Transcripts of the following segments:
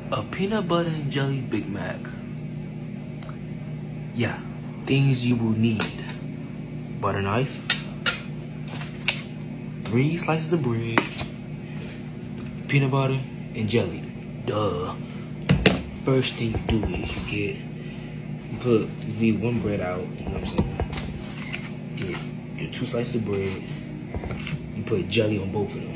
A peanut butter and jelly Big Mac. Yeah, things you will need. Butter knife, 3 slices of bread, peanut butter and jelly. Duh. First thing you do is you leave 1 bread out, you know what I'm saying? Get your 2 slices of bread, you put jelly on both of them.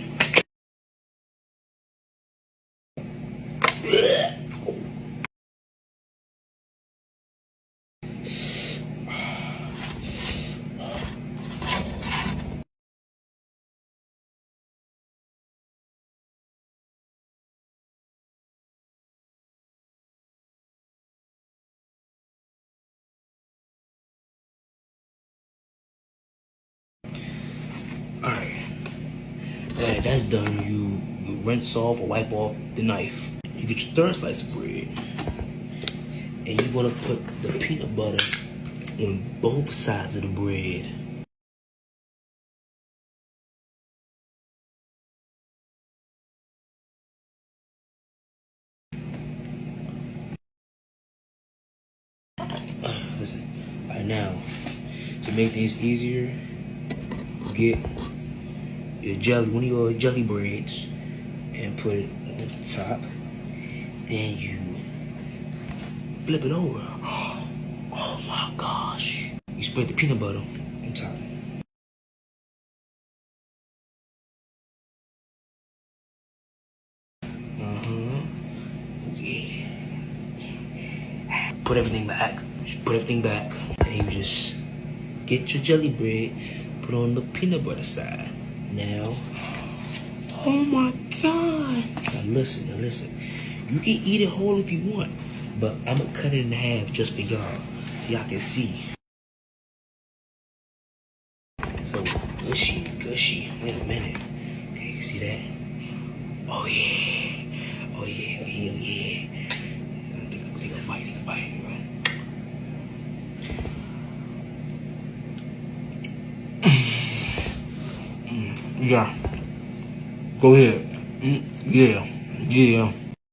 Alright. That's done. You rinse off or wipe off the knife. You get your 3rd slice of bread. And you're gonna put the peanut butter on both sides of the bread. Listen. Alright, now, to make things easier, get your jelly, one of your jelly breads, and put it on the top. Then you flip it over. Oh my gosh. You spread the peanut butter on top. Yeah. Put everything back. Put everything back. And you just get your jelly bread, put on the peanut butter side. Now, oh my God. Now listen. You can eat it whole if you want, but I'm gonna cut it in half just for y'all, so y'all can see. So, gushy. Wait a minute. Okay, you see that? Oh yeah. Take a bite. Yeah. Go ahead. Yeah.